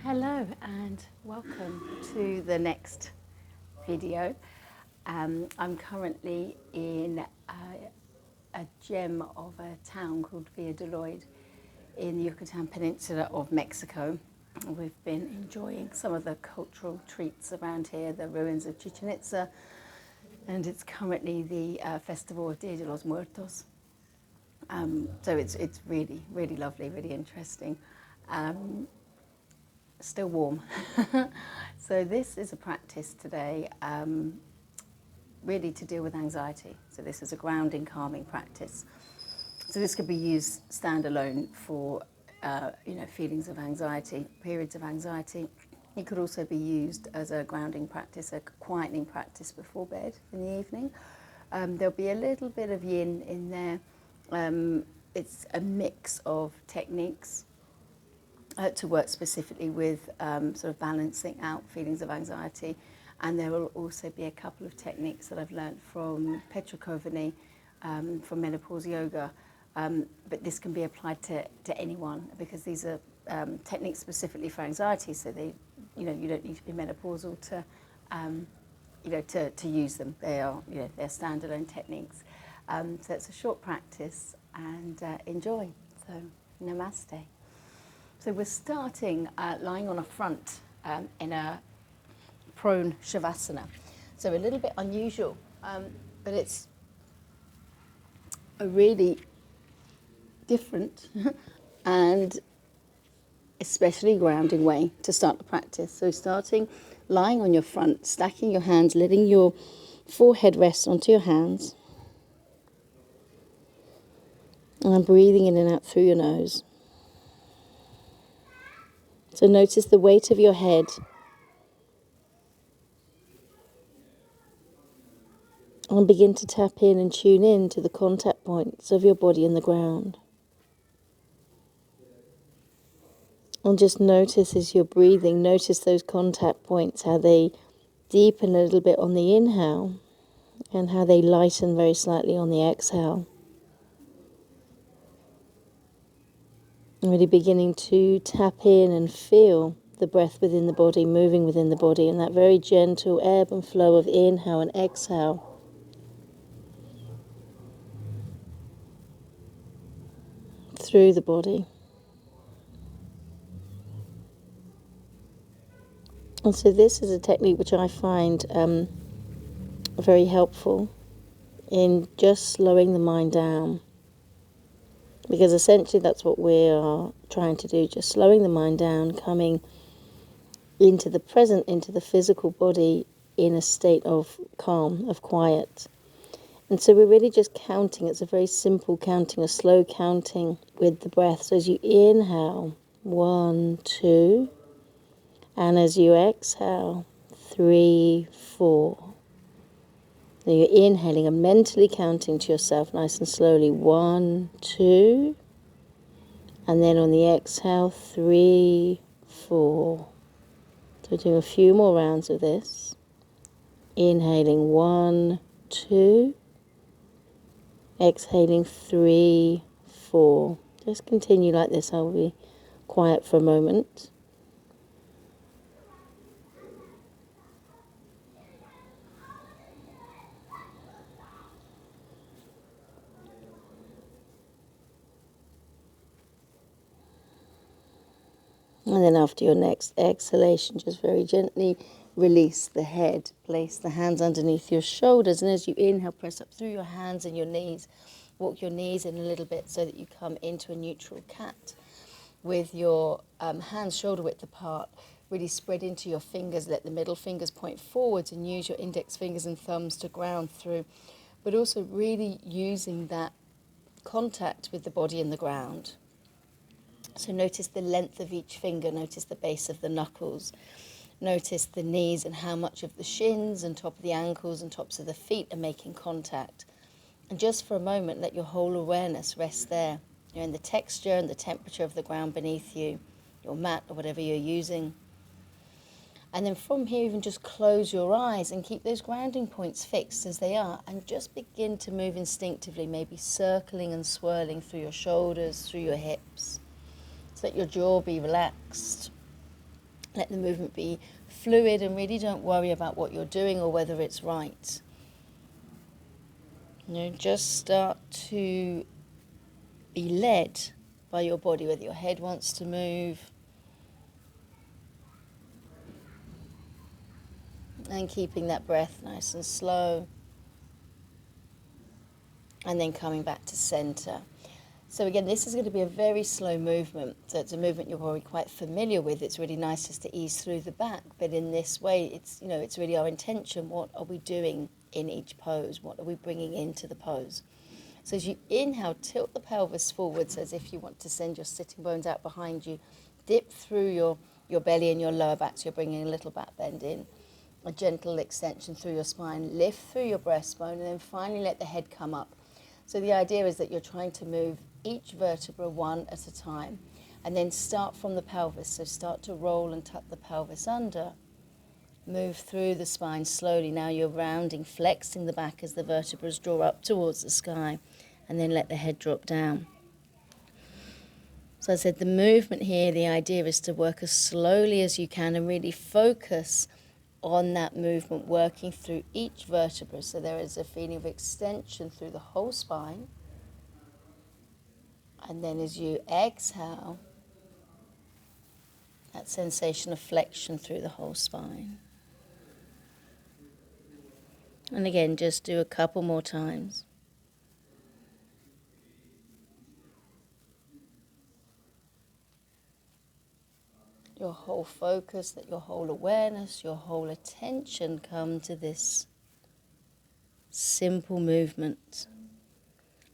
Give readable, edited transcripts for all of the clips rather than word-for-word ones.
Hello and welcome to the next video. I'm currently in a gem of a town called Villa de Lloyd in the Yucatan Peninsula of Mexico. We've been enjoying some of the cultural treats around here, the ruins of Chichen Itza, and it's currently the Festival of Dia de los Muertos. So it's really, really lovely, really interesting. Still warm. So this is a practice today really to deal with anxiety. So this is a grounding, calming practice. So this could be used standalone for feelings of anxiety, periods of anxiety. It could also be used as a grounding practice, a quietening practice before bed in the evening. There'll be a little bit of yin in there. It's a mix of techniques to work specifically with sort of balancing out feelings of anxiety. And there will also be a couple of techniques that I've learned from Petra Kovany from menopause yoga. But this can be applied to anyone because these are techniques specifically for anxiety. So they, you don't need to be menopausal to use them. They are, they're standalone techniques. So it's a short practice and enjoy. So namaste. So we're starting lying on a front in a prone shavasana. So a little bit unusual, but it's a really different and especially grounding way to start the practice. So starting lying on your front, stacking your hands, letting your forehead rest onto your hands, and breathing in and out through your nose. So notice the weight of your head and begin to tap in and tune in to the contact points of your body and the ground. And just notice as you're breathing, notice those contact points, how they deepen a little bit on the inhale and how they lighten very slightly on the exhale. Really beginning to tap in and feel the breath within the body, moving within the body, and that very gentle ebb and flow of inhale and exhale. Through the body. And so this is a technique which I find very helpful in just slowing the mind down. Because essentially that's what we are trying to do, just slowing the mind down, coming into the present, into the physical body in a state of calm, of quiet. And so we're really just counting. It's a very simple counting, a slow counting with the breath. So as you inhale, 1, 2, and as you exhale, 3, 4. Now you're inhaling and mentally counting to yourself nice and slowly, 1, 2, and then on the exhale, 3, 4. So doing a few more rounds of this. Inhaling 1, 2, exhaling 3, 4. Just continue like this. I'll be quiet for a moment. And then after your next exhalation, just very gently release the head. Place the hands underneath your shoulders. And as you inhale, press up through your hands and your knees. Walk your knees in a little bit so that you come into a neutral cat. With your hands shoulder width apart, really spread into your fingers. Let the middle fingers point forwards and use your index fingers and thumbs to ground through. But also really using that contact with the body and the ground. So notice the length of each finger, notice the base of the knuckles, notice the knees and how much of the shins and top of the ankles and tops of the feet are making contact. And just for a moment, let your whole awareness rest there. You're in the texture and the temperature of the ground beneath you, your mat or whatever you're using. And then from here, even just close your eyes and keep those grounding points fixed as they are and just begin to move instinctively, maybe circling and swirling through your shoulders, through your hips. Let your jaw be relaxed. Let the movement be fluid and really don't worry about what you're doing or whether it's right. Just start to be led by your body, whether your head wants to move. And keeping that breath nice and slow. And then coming back to center. So again, this is going to be a very slow movement. So it's a movement you're probably quite familiar with. It's really nice just to ease through the back. But in this way, it's really our intention. What are we doing in each pose? What are we bringing into the pose? So as you inhale, tilt the pelvis forwards as if you want to send your sitting bones out behind you. Dip through your belly and your lower back, so you're bringing a little back bend in. A gentle extension through your spine. Lift through your breastbone, and then finally let the head come up. So the idea is that you're trying to move each vertebra one at a time, and then start from the pelvis. So start to roll and tuck the pelvis under. Move through the spine slowly. Now you're rounding, flexing the back as the vertebrae draw up towards the sky, and then let the head drop down. So I said the movement here, the idea is to work as slowly as you can and really focus on that movement, working through each vertebra. So there is a feeling of extension through the whole spine. And then as you exhale, that sensation of flexion through the whole spine. And again, just do a couple more times. Your whole focus, that your whole awareness, your whole attention come to this simple movement.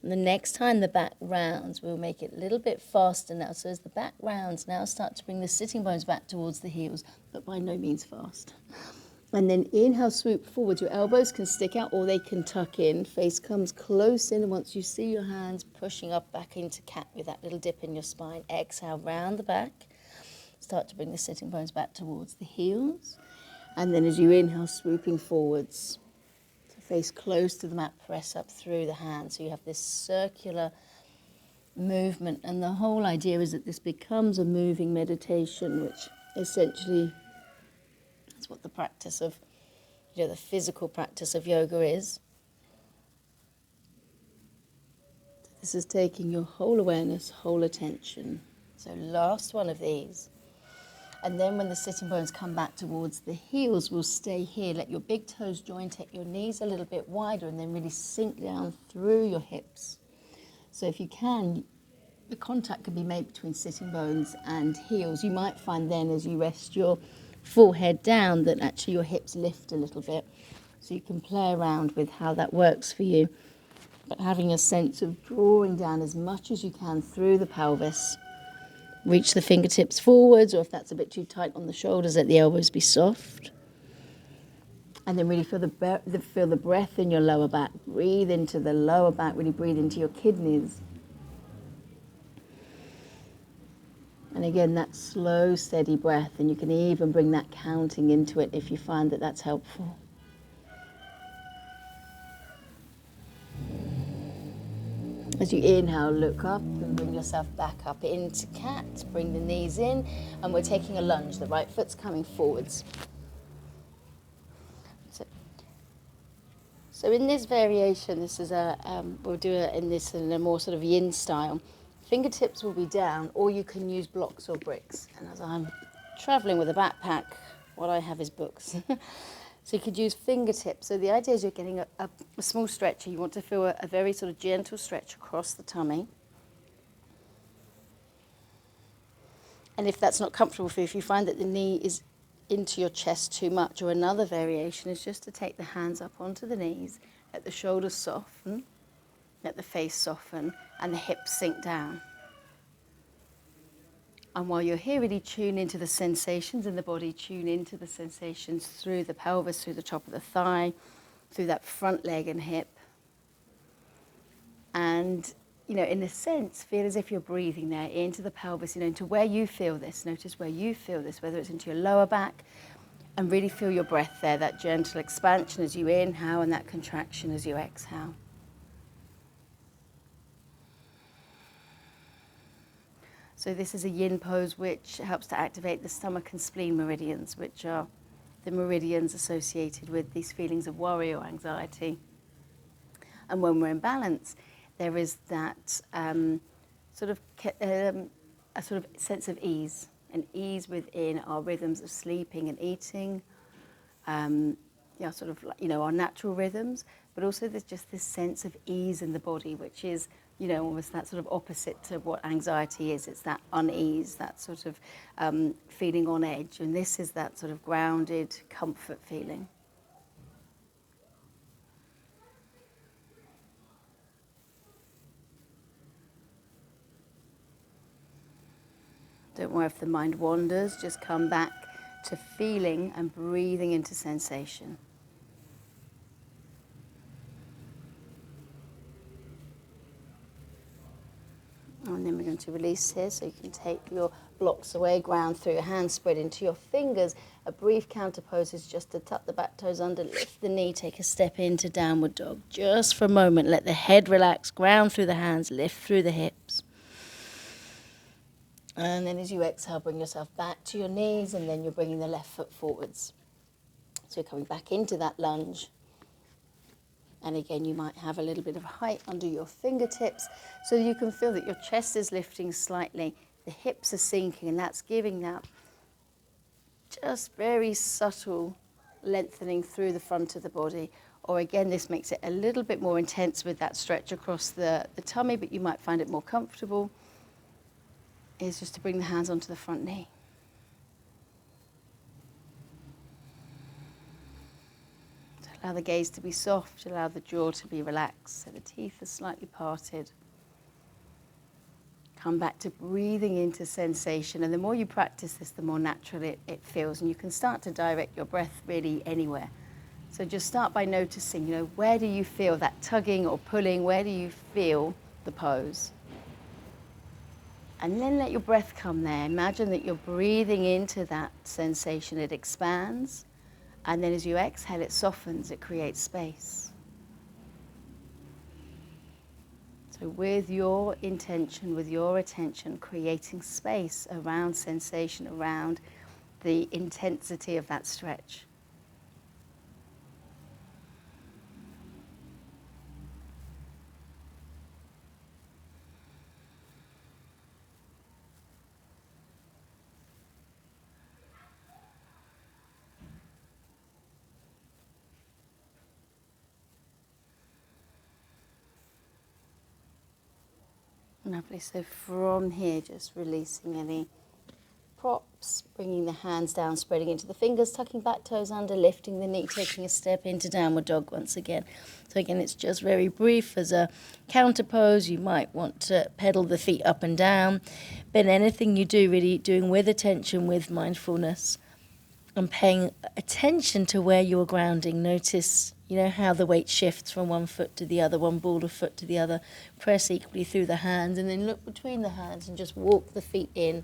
And the next time the back rounds, we'll make it a little bit faster now. So as the back rounds, now start to bring the sitting bones back towards the heels, but by no means fast. And then inhale, swoop forward. Your elbows can stick out or they can tuck in. Face comes close in, and once you see your hands pushing up back into cat with that little dip in your spine, exhale, round the back. Start to bring the sitting bones back towards the heels. And then as you inhale, swooping forwards. So face close to the mat, press up through the hands. So you have this circular movement. And the whole idea is that this becomes a moving meditation, which essentially is what the practice of, the physical practice of yoga is. This is taking your whole awareness, whole attention. So last one of these. And then when the sitting bones come back towards the heels, we'll stay here. Let your big toes join, take your knees a little bit wider, and then really sink down through your hips. So if you can, the contact can be made between sitting bones and heels. You might find then as you rest your forehead down that actually your hips lift a little bit. So you can play around with how that works for you. But having a sense of drawing down as much as you can through the pelvis. Reach the fingertips forwards, or if that's a bit too tight on the shoulders, let the elbows be soft. And then really feel the breath in your lower back. Breathe into the lower back, really breathe into your kidneys. And again, that slow, steady breath, and you can even bring that counting into it if you find that that's helpful. As you inhale, look up and bring yourself back up into cat. Bring the knees in, and we're taking a lunge. The right foot's coming forwards. So in this variation, this is we'll do it in a more sort of yin style. Fingertips will be down, or you can use blocks or bricks. And as I'm traveling with a backpack, what I have is books. So you could use fingertips. So the idea is you're getting a small stretch. You want to feel a very sort of gentle stretch across the tummy. And if that's not comfortable for you, if you find that the knee is into your chest too much, or another variation is just to take the hands up onto the knees, let the shoulders soften, let the face soften, and the hips sink down. And while you're here, really tune into the sensations in the body, tune into the sensations through the pelvis, through the top of the thigh, through that front leg and hip. And, in a sense, feel as if you're breathing there into the pelvis, into where you feel this. Notice where you feel this, whether it's into your lower back, and really feel your breath there, that gentle expansion as you inhale and that contraction as you exhale. So this is a yin pose, which helps to activate the stomach and spleen meridians, which are the meridians associated with these feelings of worry or anxiety. And when we're in balance, there is that sort of a sort of sense of ease, an ease within our rhythms of sleeping and eating, sort of like, our natural rhythms, but also there's just this sense of ease in the body, which is, almost that sort of opposite to what anxiety is. It's that unease, that sort of feeling on edge, and this is that sort of grounded comfort feeling. Don't worry if the mind wanders, just come back to feeling and breathing into sensation. And then we're going to release here, so you can take your blocks away, ground through your hands, spread into your fingers. A brief counter pose is just to tuck the back toes under, lift the knee, take a step into downward dog. Just for a moment, let the head relax, ground through the hands, lift through the hips. And then as you exhale, bring yourself back to your knees, and then you're bringing the left foot forwards. So you're coming back into that lunge. And again, you might have a little bit of height under your fingertips, so you can feel that your chest is lifting slightly, the hips are sinking, and that's giving that just very subtle lengthening through the front of the body. Or again, this makes it a little bit more intense with that stretch across the tummy, but you might find it more comfortable, is just to bring the hands onto the front knee. Allow the gaze to be soft, allow the jaw to be relaxed, so the teeth are slightly parted. Come back to breathing into sensation, and the more you practice this, the more natural it feels, and you can start to direct your breath really anywhere. So just start by noticing, where do you feel that tugging or pulling, where do you feel the pose? And then let your breath come there. Imagine that you're breathing into that sensation, it expands. And then as you exhale, it softens, it creates space. So with your intention, with your attention, creating space around sensation, around the intensity of that stretch. Lovely. So from here, just releasing any props, bringing the hands down, spreading into the fingers, tucking back toes under, lifting the knee, taking a step into downward dog once again. So again, it's just very brief. As a counter pose, you might want to pedal the feet up and down. But anything you do, really doing with attention, with mindfulness, and paying attention to where you're grounding. Notice, how the weight shifts from one foot to the other, one ball of foot to the other. Press equally through the hands, and then look between the hands and just walk the feet in.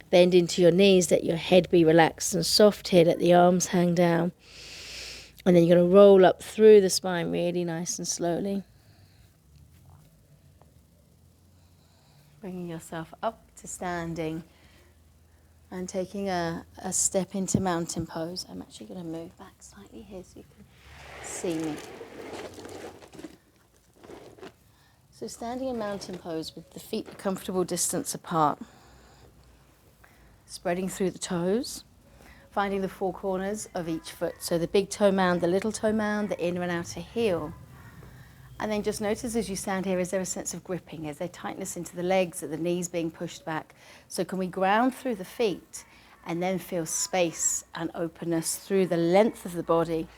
Bend into your knees, let your head be relaxed and soft here, let the arms hang down. And then you're going to roll up through the spine really nice and slowly. Bringing yourself up to standing and taking a step into mountain pose. I'm actually going to move back slightly here so you can see me. So standing in mountain pose with the feet a comfortable distance apart. Spreading through the toes, finding the four corners of each foot. So the big toe mound, the little toe mound, the inner and outer heel. And then just notice as you stand here, is there a sense of gripping? Is there tightness into the legs? Are the knees being pushed back? So can we ground through the feet and then feel space and openness through the length of the body?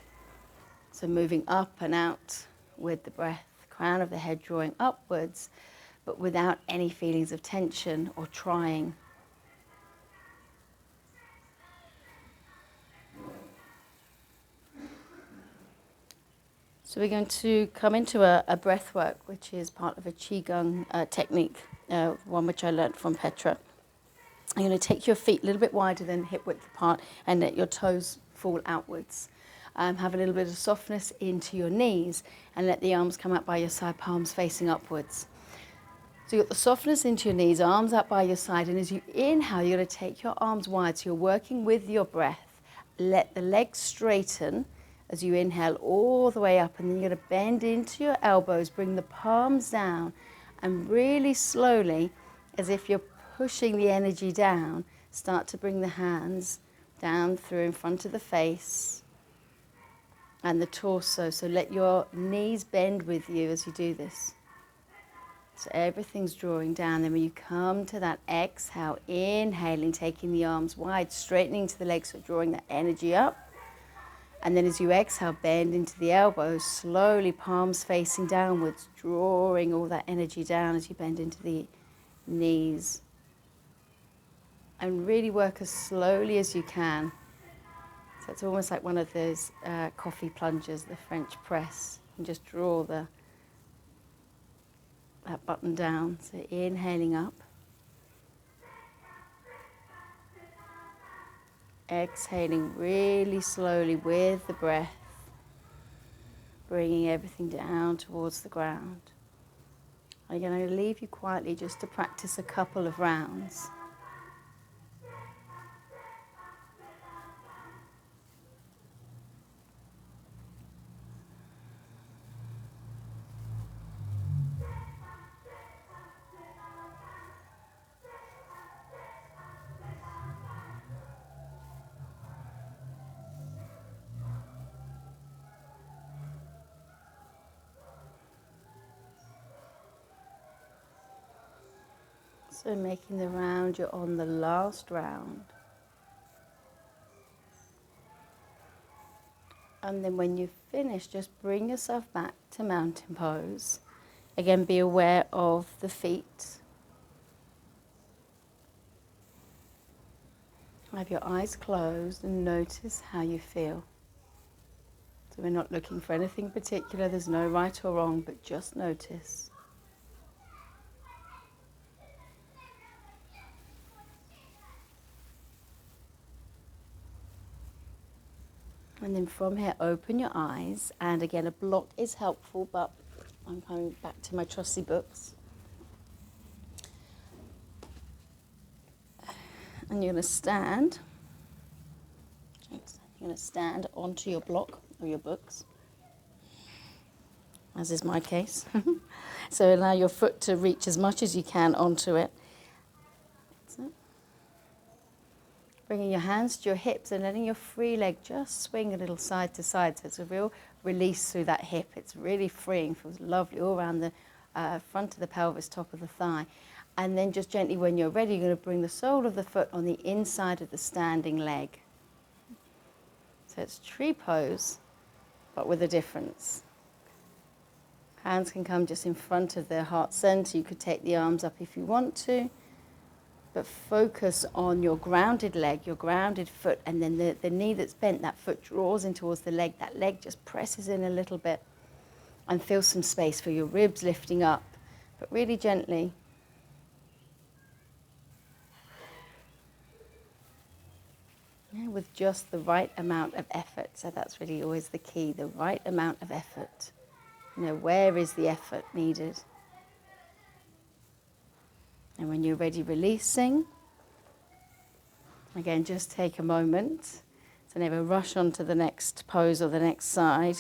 So moving up and out with the breath, crown of the head drawing upwards, but without any feelings of tension or trying. So we're going to come into a breath work, which is part of a Qigong technique, one which I learned from Petra. You're going to take your feet a little bit wider than hip width apart and let your toes fall outwards. Have a little bit of softness into your knees and let the arms come out by your side, palms facing upwards. So you've got the softness into your knees, arms up by your side, and as you inhale, you're going to take your arms wide, so you're working with your breath. Let the legs straighten as you inhale all the way up, and then you're going to bend into your elbows, bring the palms down, and really slowly, as if you're pushing the energy down, start to bring the hands down through in front of the face and the torso. So let your knees bend with you as you do this. So everything's drawing down. Then when you come to that exhale, inhaling, taking the arms wide, straightening to the legs, so drawing that energy up. And then as you exhale, bend into the elbows, slowly palms facing downwards, drawing all that energy down as you bend into the knees. And really work as slowly as you can. So it's almost like one of those coffee plungers, the French press. And just draw that button down. So inhaling up. Exhaling really slowly with the breath. Bringing everything down towards the ground. I'm going to leave you quietly just to practice a couple of rounds. So making the round, you're on the last round. And then when you finish, just bring yourself back to mountain pose. Again, be aware of the feet. Have your eyes closed and notice how you feel. So we're not looking for anything particular, there's no right or wrong, but just notice. And then from here, open your eyes. And again, a block is helpful, but I'm coming back to my trusty books. And you're going to stand. You're going to stand onto your block or your books, as is my case. So allow your foot to reach as much as you can onto it. So, bringing your hands to your hips and letting your free leg just swing a little side to side. So it's a real release through that hip. It's really freeing, feels lovely all around the front of the pelvis, top of the thigh. And then just gently, when you're ready, you're going to bring the sole of the foot on the inside of the standing leg. So it's tree pose, but with a difference. Hands can come just in front of the heart center. You could take the arms up if you want to. But focus on your grounded leg, your grounded foot, and then the knee that's bent, that foot draws in towards the leg. That leg just presses in a little bit and feel some space for your ribs lifting up, but really gently. Yeah, with just the right amount of effort. So that's really always the key, the right amount of effort. You know, where is the effort needed? And when you're ready, releasing. Again, just take a moment. So never rush on to the next pose or the next side.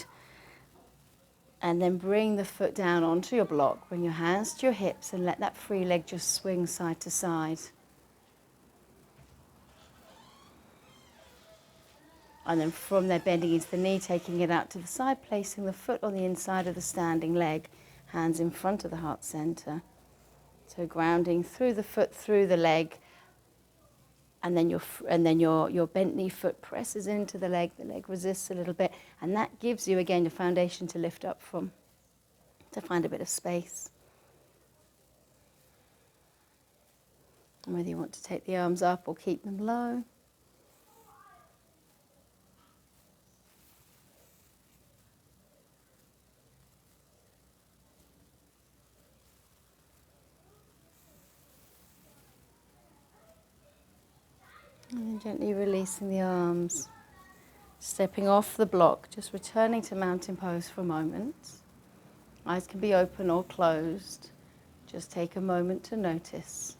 And then bring the foot down onto your block. Bring your hands to your hips and let that free leg just swing side to side. And then from there, bending into the knee, taking it out to the side, placing the foot on the inside of the standing leg, hands in front of the heart center. So grounding through the foot, through the leg, and then your bent knee foot presses into the leg resists a little bit, and that gives you, again, your foundation to lift up from, to find a bit of space. And whether you want to take the arms up or keep them low. And then gently releasing the arms, stepping off the block, just returning to mountain pose for a moment. Eyes can be open or closed. Just take a moment to notice.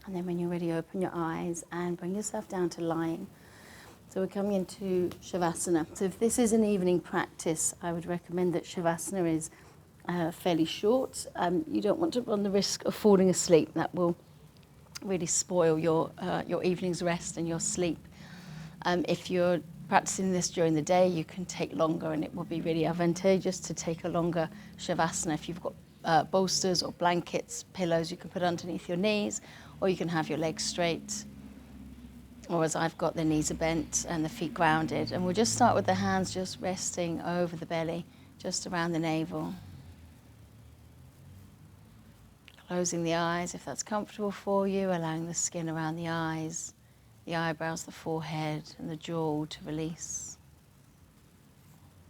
And then when you're ready, open your eyes and bring yourself down to lying. So we're coming into Shavasana. So if this is an evening practice, I would recommend that Shavasana is fairly short. You don't want to run the risk of falling asleep. That will really spoil your evening's rest and your sleep. If you're practicing this during the day, you can take longer, and it will be really advantageous to take a longer Shavasana. If you've got bolsters or blankets, pillows, you can put underneath your knees, or you can have your legs straight, or as I've got, the knees are bent and the feet grounded. And we'll just start with the hands just resting over the belly, just around the navel. Closing the eyes if that's comfortable for you, allowing the skin around the eyes, the eyebrows, the forehead and the jaw to release.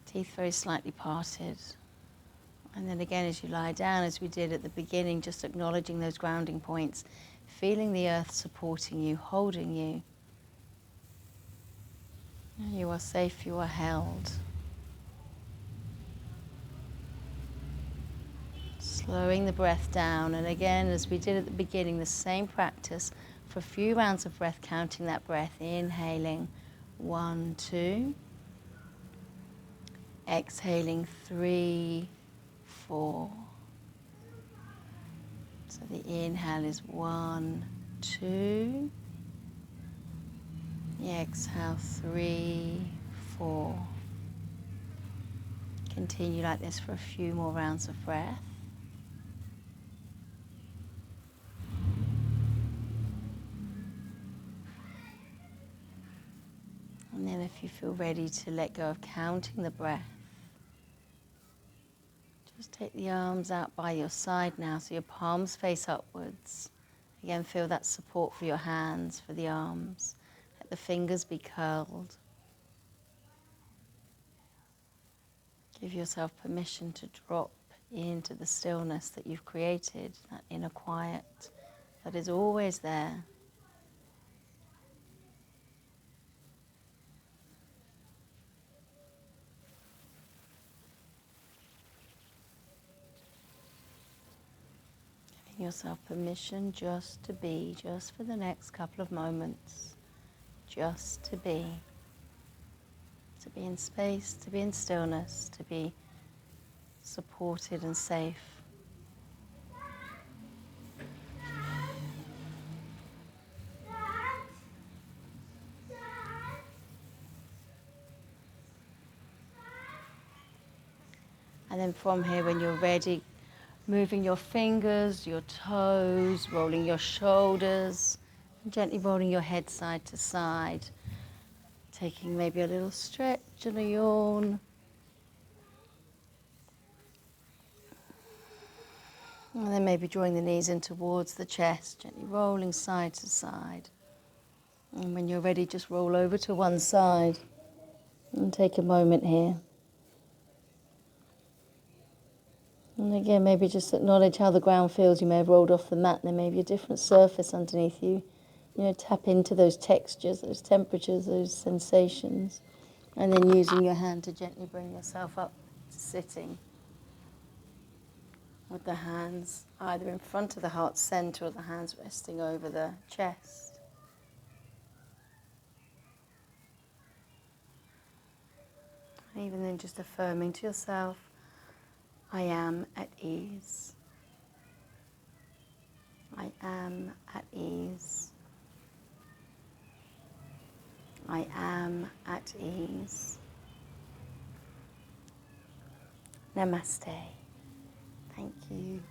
Teeth very slightly parted. And then again, as you lie down, as we did at the beginning, just acknowledging those grounding points, feeling the earth supporting you, holding you. You are safe, you are held. Slowing the breath down, and again, as we did at the beginning, the same practice for a few rounds of breath, counting that breath, inhaling 1, 2, exhaling 3, 4. So the inhale is 1, 2, the exhale 3, 4. Continue like this for a few more rounds of breath. And then if you feel ready to let go of counting the breath, just take the arms out by your side now, so your palms face upwards. Again, feel that support for your hands, for the arms. Let the fingers be curled. Give yourself permission to drop into the stillness that you've created, that inner quiet that is always there. Giving yourself permission just to be, just for the next couple of moments, just to be. To be in space, to be in stillness, to be supported and safe. And then from here, when you're ready, moving your fingers, your toes, rolling your shoulders, and gently rolling your head side to side. Taking maybe a little stretch and a yawn. And then maybe drawing the knees in towards the chest, gently rolling side to side. And when you're ready, just roll over to one side and take a moment here. And again, maybe just acknowledge how the ground feels. You may have rolled off the mat, and there may be a different surface underneath you. You know, tap into those textures, those temperatures, those sensations. And then using your hand to gently bring yourself up to sitting. With the hands either in front of the heart center or the hands resting over the chest. Even then, just affirming to yourself, I am at ease. I am at ease. I am at ease. Namaste. Thank you.